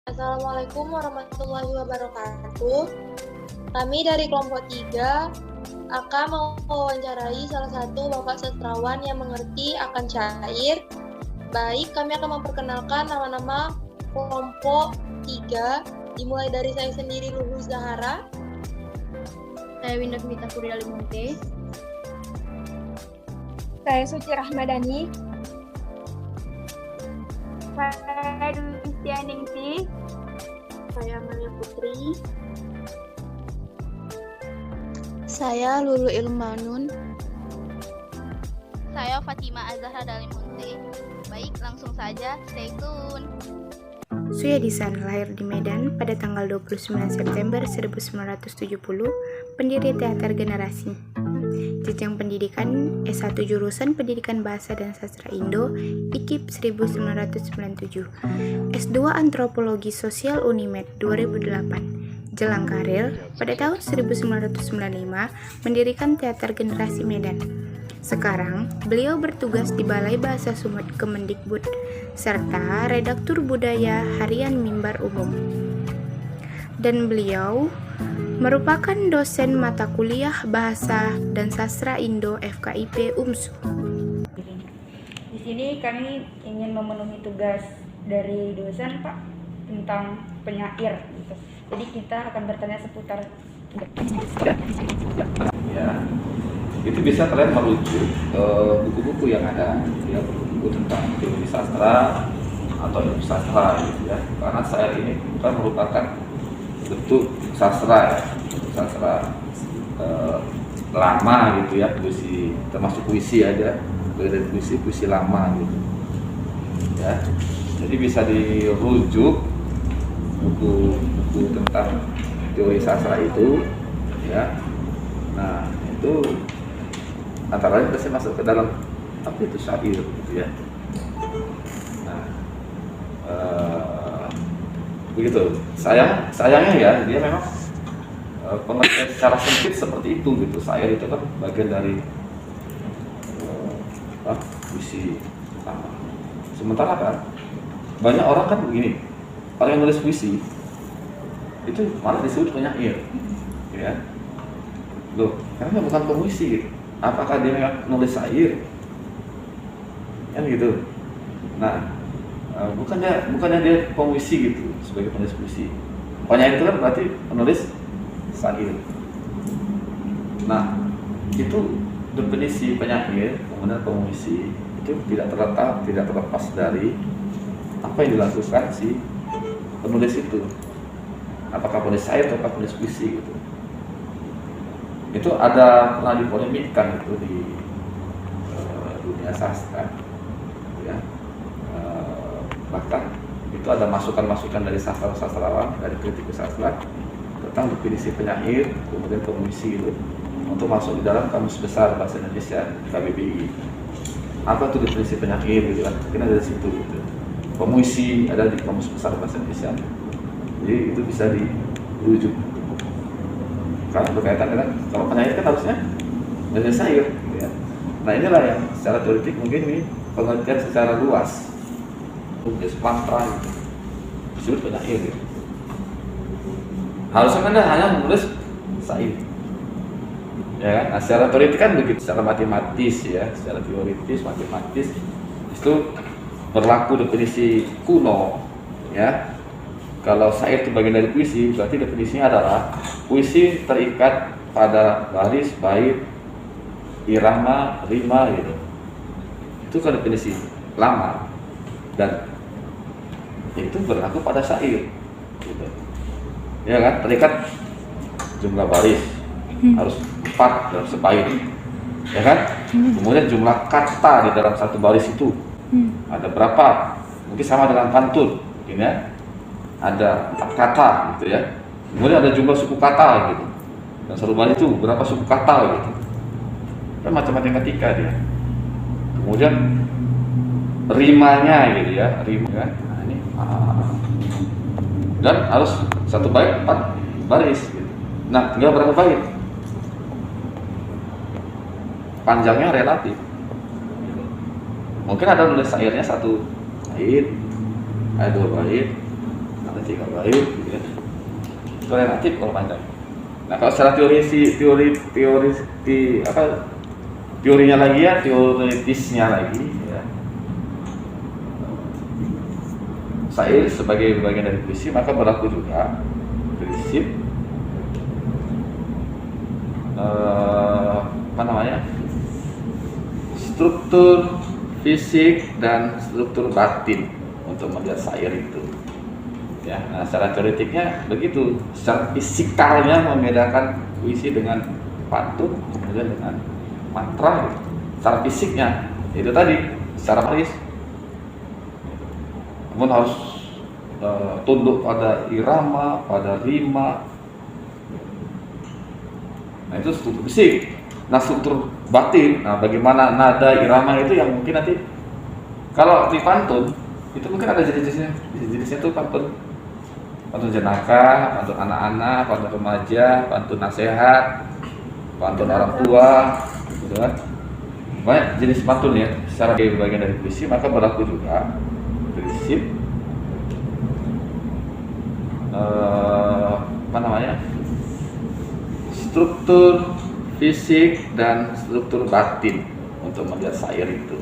Assalamualaikum warahmatullahi wabarakatuh. Kami dari kelompok 3 akan mewawancarai salah satu bapak sastrawan yang mengerti akan syair. Baik, kami akan memperkenalkan nama-nama kelompok 3, dimulai dari saya sendiri, Lulu Zahara. Saya Winda Mita Kurnia Limunte. Saya Suci Rahmadani. Saya Dwi Ningsih. Saya Maria Putri. Saya Lulu Ilmanun. Saya Fatima Azhara Dalimunte. Baik, langsung saja, stay tune. Suyadisan lahir di Medan pada tanggal 29 September 1970, pendiri teater Generasi. Jenjang pendidikan S1 jurusan Pendidikan Bahasa dan Sastra Indo, IKIP 1997. S2 Antropologi Sosial Unimed 2008. Jelang karir, pada tahun 1995 mendirikan Teater Generasi Medan. Sekarang, beliau bertugas di Balai Bahasa Sumut Kemendikbud, serta Redaktur Budaya Harian Mimbar Umum. Dan beliau merupakan dosen mata kuliah Bahasa dan Sastra Indo FKIP UMSU. Di sini kami ingin memenuhi tugas dari dosen, Pak, tentang penyair gitu. Jadi kita akan bertanya seputar ya, itu bisa kalian merujuk buku-buku yang ada, ya, buku-buku tentang teori sastra atau ilmu sastra gitu ya. Karena saya ini bukan merupakan bentuk sastra, ya, sastra lama gitu ya, puisi, termasuk puisi ada, dari puisi lama gitu ya. Jadi bisa dirujuk buku-buku tentang teori sastra itu ya. Nah, itu antara lain bisa masuk ke dalam apa itu syair gitu ya. Nah, begitu. Sayangnya ya, dia memang pengertian secara sempit seperti itu gitu. Syair itu kan bagian dari puisi lama. Sementara kan banyak orang kan begini, orang yang nulis puisi itu malah disebut penyair, ya. Loh, karena bukan pemuisi gitu. Apakah dia memang nulis syair? Kan gitu. Nah, bukannya dia pemuisi gitu, sebagai penulis puisi. Penyair itu kan berarti penulis syair. Nah, itu definisi penyair, kemudian pemuisi itu tidak terlepas dari apa yang dilakukan si penulis itu. Apakah penulis syair atau penulis puisi gitu. Itu pernah dipolemikkan itu di dunia sastra, ya. Bahkan itu ada masukan-masukan dari sastrawan, dari kritikus sastra tentang definisi penyair, kemudian pemuisi itu untuk masuk di dalam Kamus Besar Bahasa Indonesia KBBI. Apa itu definisi penyair gitu kan? Mungkin ada di situ gitu. Pemuisi ada di Kamus Besar Bahasa Indonesia. Jadi itu bisa dirujuk. Karena berkaitan dengan kalau penyair kan harusnya menulis syair, ya. Nah, inilah yang secara teoretik mungkin ini pengertian secara luas. Tugas mantra gitu, disebut penyair gitu. Harusnya kan hanya menulis syair, ya kan? Nah, secara teoretik kan begitu, secara matematis ya, secara teoritis matematis itu berlaku definisi kuno, ya. Kalau syair itu bagian dari puisi, berarti definisinya adalah puisi terikat pada baris, bait, irama, rima gitu. Itu kan definisi lama dan itu berlaku pada syair gitu. Ya kan, terikat jumlah baris harus 4 dalam sebait, ya kan. Kemudian jumlah kata di dalam satu baris itu ada berapa, mungkin sama dengan pantun mungkin ya, ada 4 kata gitu ya. Kemudian ada jumlah suku kata gitu, dan satu baris itu berapa suku kata gitu, kan macam matematika dia. Kemudian rimanya gitu ya, rima kan. Nah, ini dan harus satu bait 4 baris gitu. Nah, tinggal berapa bait, panjangnya relatif. Mungkin ada nulis syairnya 1 bait, ada 2 bait, ada 3 bait gitu ya. Itu relatif kalau panjang. Nah, kalau secara teorinya lagi ya, teoritisnya lagi ya. Syair sebagai bagian dari puisi, maka berlaku juga prinsip struktur fisik dan struktur batin untuk melihat syair itu. Ya, nah secara teoretiknya begitu, secara fisikalnya membedakan puisi dengan pantun, kemudian dengan mantra. Gitu. Secara fisiknya itu tadi, secara baris, namun harus tunduk pada irama, pada rima. Nah itu struktur fisik. Nah struktur batin, nah bagaimana nada irama itu yang mungkin nanti kalau di pantun itu mungkin ada jenis-jenisnya. Jenisnya itu pantun jenaka, pantun anak-anak, pantun remaja, pantun nasihat, pantun orang tua, gitu kan. Banyak jenis pantun ya. Secara bagian dari puisi, maka berlaku juga prinsip struktur fisik dan struktur batin untuk melihat syair itu.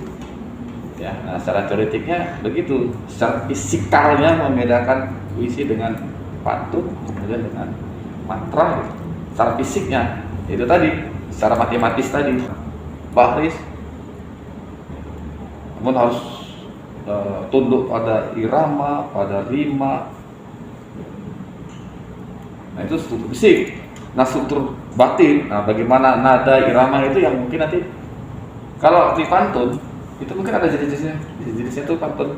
Ya, nah secara teoretiknya begitu, secara fisikalnya membedakan puisi dengan pantun, kemudian dengan mantra. Gitu. Secara fisiknya itu tadi, secara matematis tadi, baris, namun harus tunduk pada irama, pada rima. Nah itu struktur fisik. Nah struktur batin, nah bagaimana nada irama itu yang mungkin nanti kalau di pantun itu mungkin ada jenis-jenisnya. Jenisnya itu pantun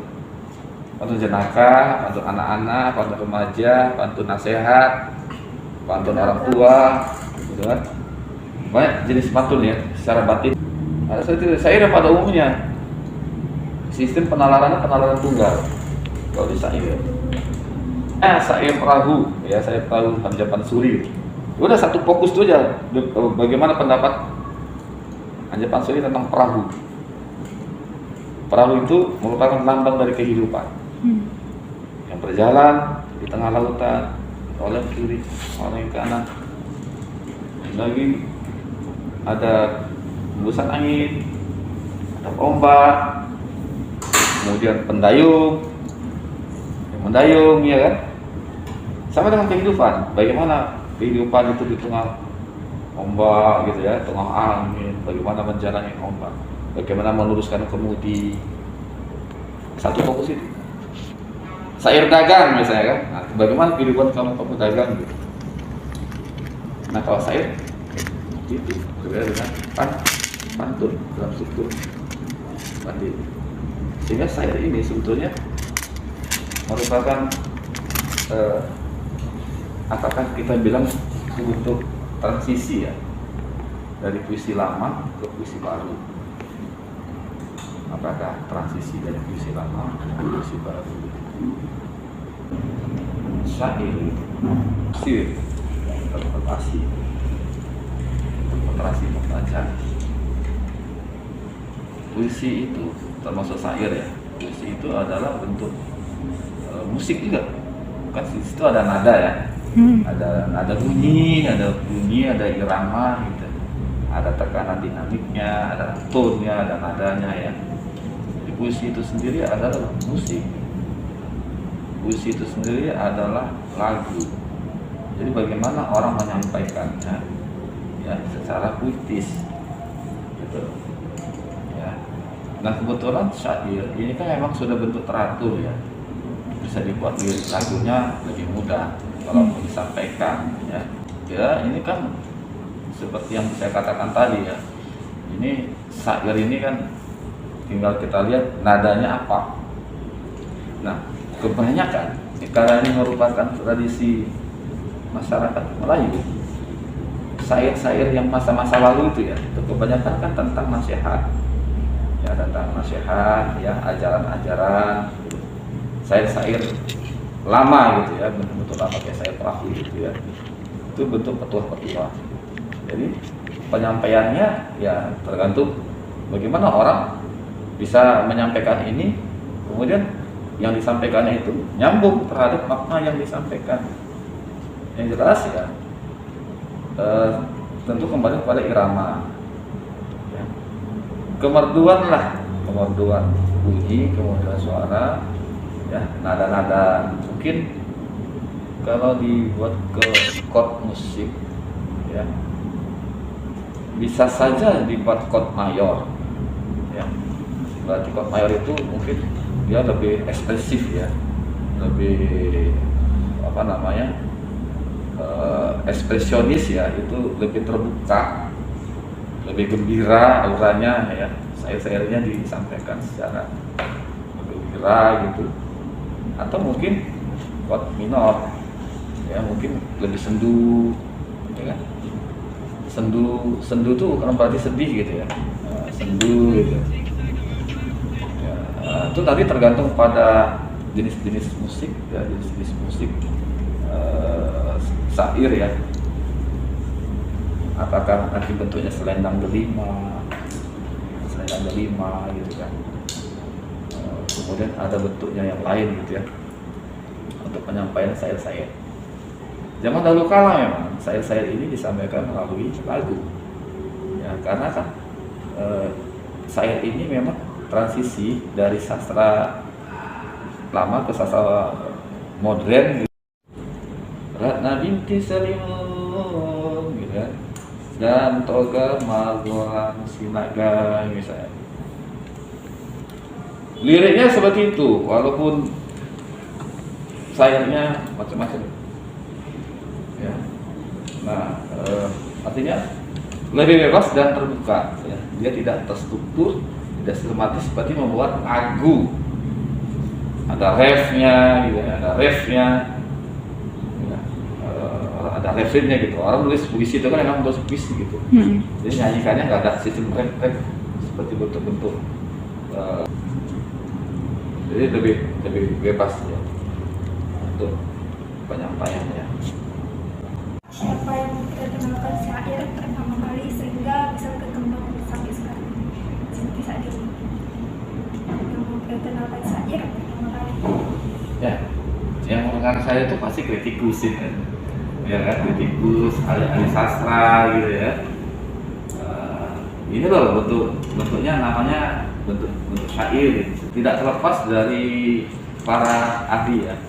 jenaka, pantun anak-anak, pantun remaja, pantun nasihat, pantun orang tua, gitu kan. Banyak jenis pantun ya secara batin. Ada syair pada umumnya sistem penalarannya penalaran tunggal kalau di syair. Syair perahu ya, syair perahu Hamzah Pansuri. Udah satu fokus itu aja, bagaimana pendapat Hamzah Pansuri tentang perahu. Perahu itu merupakan lambang dari kehidupan yang berjalan di tengah lautan, oleh kiri, oleh kanan. Lagi ada hembusan angin, ada ombak, kemudian pendayung, ya kan? Sama dengan kehidupan, bagaimana kehidupan itu di tengah ombak gitu ya, tengah angin, bagaimana menjalani ombak, bagaimana meluruskan kemudi. Satu fokus itu. Syair dagang misalnya kan, nah, bagaimana kehidupan kamu dagang gitu. Nah kalau syair itu berbeda dengan pantun dalam struktur batin. Sehingga syair ini sebetulnya merupakan apakah kita bilang untuk transisi ya dari puisi lama ke puisi baru. Apakah transisi dari puisi lama ke puisi baru? Syair interpretasi membaca. Puisi itu termasuk syair ya. Puisi itu adalah bentuk musik juga. Kan di situ ada nada ya. Ada bunyi, ada irama gitu. Ada tekanan dinamiknya, ada tone-nya, ada nadanya ya. Di puisi itu sendiri adalah musik. Puisi itu sendiri adalah lagu. Jadi bagaimana orang menyampaikannya ya secara puitis gitu. Ya. Nah kebetulan syair ini kan memang sudah bentuk teratur ya. Bisa dibuat lirik lagunya lebih mudah kalau mau disampaikan ya. Ya ini kan seperti yang saya katakan tadi ya. Ini syair ini kan tinggal kita lihat nadanya apa. Nah kebanyakan karena ini merupakan tradisi masyarakat Melayu, syair-syair yang masa-masa lalu itu ya, itu kebanyakan kan tentang nasihat ya, ajaran-ajaran, syair-syair lama gitu ya, bentuk-bentuk lama kayak syair perahu gitu ya, itu bentuk petuah-petuah. Jadi penyampaiannya ya tergantung bagaimana orang bisa menyampaikan ini, kemudian yang disampaikannya itu nyambung terhadap makna yang disampaikan. Yang jelas ya, tentu kembali kepada irama, ya. kemerduan bunyi, kemerduan suara, ya, nada-nada. Mungkin kalau dibuat ke chord musik, ya, bisa saja dibuat chord mayor, ya. Berarti chord mayor itu mungkin dia lebih ekspresif, ya, lebih ekspresionis, ya, itu lebih terbuka, lebih gembira auranya, ya, sair-sairnya disampaikan secara gembira gitu. Atau mungkin chord minor, ya, mungkin lebih sendu, ya kan? Sendu tuh kan berarti sedih gitu, ya, sendu gitu. Ya, itu tadi tergantung pada jenis-jenis musik, ya, jenis-jenis musik syair, ya. Apakah nanti bentuknya selendang delima gitu kan. Kemudian ada bentuknya yang lain gitu, ya, untuk penyampaian syair-syair. Zaman dahulu kala memang syair-syair ini disampaikan melalui lagu, ya, karena kan syair ini memang transisi dari sastra lama ke sastra modern. Ratna binti Salimun, gitu kan, dan Toga Margolan Sinaga misalnya. Liriknya seperti itu, walaupun syairnya macam-macam. Ya. Nah, artinya lebih bebas dan terbuka, ya. Dia tidak terstruktur, tidak sistematis seperti membuat lagu. Ada refnya, gitu, ada refnya, ya. Ada refnya gitu. Orang nulis puisi itu kan memang nulis puisi gitu. Jadi nyanyikannya nggak ada sistem ref seperti bentuk-bentuk. Jadi lebih bebas, ya, untuk penyampaiannya. Siapa yang memperkenalkan syair pertama kali sehingga bisa berkembang sampai sekarang? Seperti saat ini. Yang memperkenalkan syair pertama kali. Ya, yang mengenal saya itu pasti kritikus, ya kan, kritikus, ahli sastra gitu, ya. Ini loh bentuknya namanya bentuk syair, tidak terlepas dari para ahli, ya,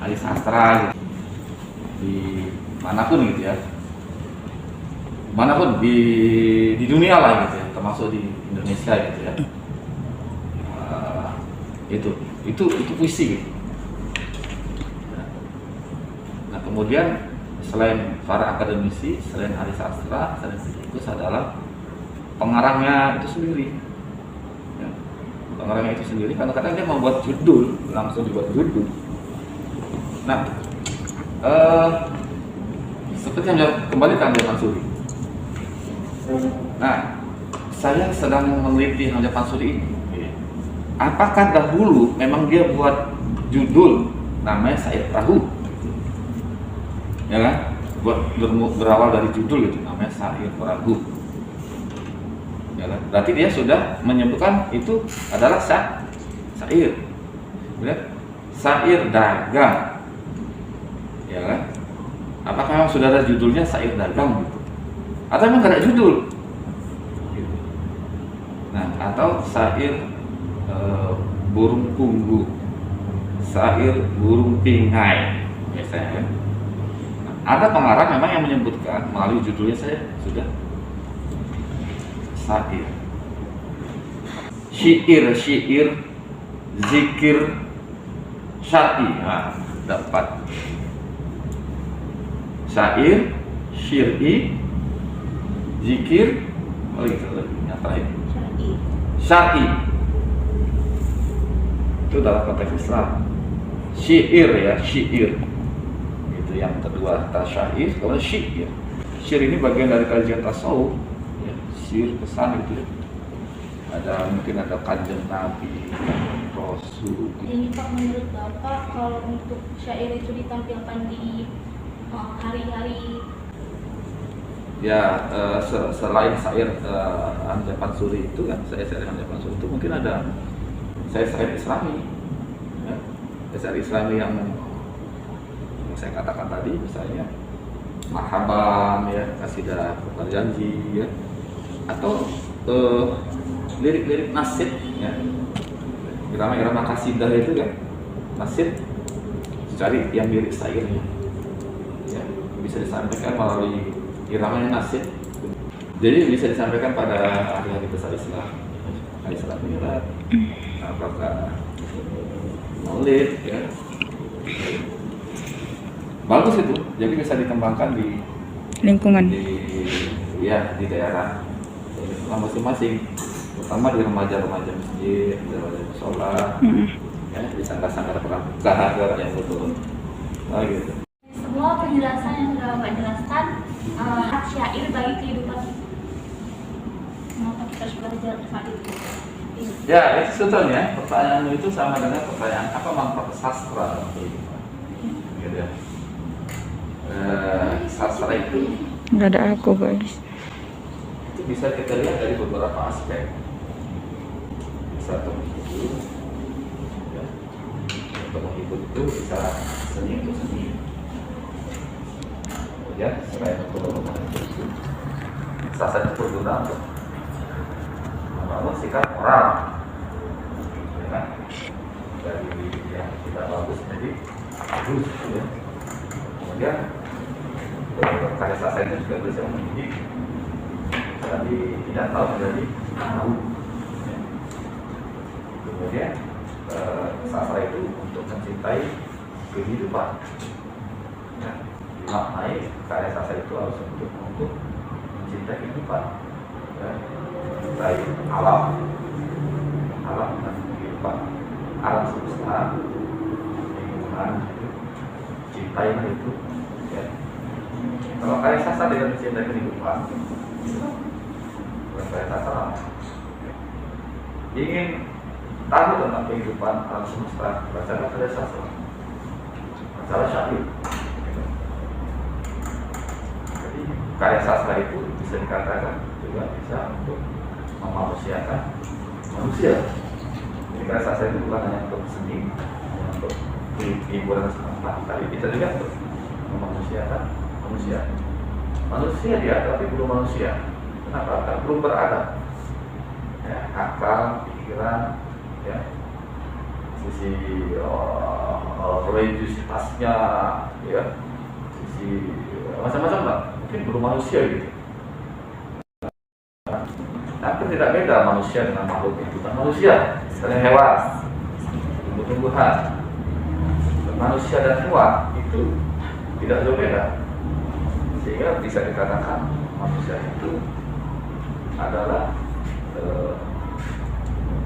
ahli sastra gitu. Di manapun gitu, ya, manapun di dunia lah gitu, ya, termasuk di Indonesia gitu, ya. Itu puisi gitu. Nah, kemudian selain para akademisi, selain ahli sastra, selain kritikus adalah pengarangnya itu sendiri, ya. Pengarangnya itu sendiri kadang-kadang dia membuat judul, langsung dibuat judul. Nah, seperti yang kembali ke Hamzah Pansuri. Nah, saya sedang meneliti Hamzah Pansuri ini. Apakah dahulu memang dia buat judul namanya Syair Perahu, ya kan? Berawal dari judul itu namanya Syair Perahu, ya kan? Berarti dia sudah menyebutkan itu adalah syair, ya? Syair dagang, ya kan? Apakah memang sudah ada judulnya syair dagang gitu? Atau memang tidak ada judul? Gitu. Nah, atau syair burung punggu, syair burung pingai, biasanya kan? Nah, ada pengarang memang yang menyebutkan melalui judulnya saya sudah syair, syair, zikir, syar'i. Nah, dapat syair, syir'i, zikir, yang terakhir syar'i. Itu dalam konteks Islam. Syair, ya, syair. Itu yang kedua, tasyair, kalau syair. Syair ini bagian dari kajian tasawuf, ya, syair pesan gitu, ya. Mungkin ada kanjeng Nabi, Rasul. Ini Pak, menurut Bapak kalau untuk syair itu ditampilkan di hari-hari, ya, selain syair Hamzah Pansuri itu kan, syair Hamzah Pansuri itu mungkin ada syair-syair Islami, ya. syair Islami yang saya katakan tadi, misalnya marhaban ya, kasidah berjanji ya, atau lirik-lirik nasyid ya, irama-irama kasidah itu kan nasyid, cari yang lirik syairnya ya, bisa disampaikan melalui iramanya nasyid. Jadi bisa disampaikan pada ahli-ahli besar Islam, Islam Mi'raj, apakah maulid ya, bagus itu. Jadi bisa dikembangkan di Lingkungan. di daerah masing-masing, terutama di remaja-remaja masjid, remaja sholat, ya, di sanggar-sanggar pramuka yang betul, gitu. Semua penjelasan yang sudah Bapak jelaskan, hak syair bagi kehidupan kita. Kenapa kita harus belajar saat itu? Ya, itu sebetulnya pertanyaan itu sama dengan pertanyaan apa manfaat sastra gitu ya. Sastra itu Nggak ada aku guys. itu bisa kita lihat dari beberapa aspek. Satu itu ya, untuk menghibur itu bisa seni itu seni ya, selain untuk sastra itu berguna untuk membangun sikap moral ya kan? Dari yang tidak bagus jadi bagus ya. Kemudian karya sastra itu juga bisa mendidik, jadi tidak tahu menjadi tahu ya. Kemudian sastra itu untuk mencintai kehidupan ya. Dimaknai karya sastra itu harus untuk mencintai kehidupan ya. Mencintai alam dan kehidupan, alam semesta, lingkungan itu, cintai itu ya. Kalau karya sastra tidak mencintai kehidupan, bukan karya sastra. Ingin tahu tentang kehidupan alam semesta, baca karya sastra, baca syair. Jadi karya sastra itu bisa dikatakan juga bisa untuk memanusiakan manusia. Jadi karya sastra itu bukan hanya untuk seni, hanya untuk hiburan semata, tapi bisa juga untuk memanusiakan manusia. Manusia dia, tapi belum manusia. Kenapa? Karena belum beradab. Ya, akal, pikiran, ya, sisi religiusitasnya, ya, sisi macam-macam lah. Mungkin belum manusia gitu. Tapi tidak beda manusia dengan makhluk itu. Bukan manusia, misalnya hewan, tumbuh-tumbuhan. Manusia dan hewan itu tidak jauh beda. Sehingga bisa dikatakan manusia itu adalah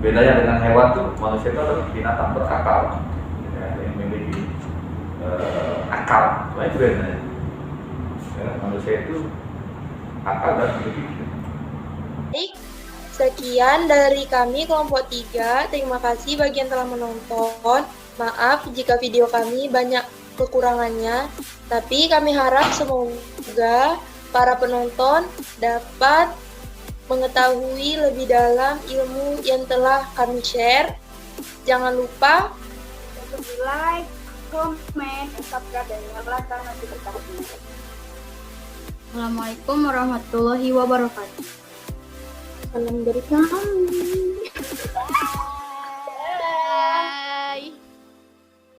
bedanya dengan hewan tuh, manusia itu adalah binatang berakal ya, yang memiliki akal. Nah, itu bedanya ya, manusia itu akal dan berpikir. Baik, sekian dari kami kelompok 3. Terima kasih bagi yang telah menonton. Maaf jika video kami banyak kekurangannya, tapi kami harap semoga para penonton dapat mengetahui lebih dalam ilmu yang telah kami share. Jangan lupa untuk like, komen, subscribe, dan nyalakan notifikasi. Assalamualaikum warahmatullahi wabarakatuh. Salam dari kami.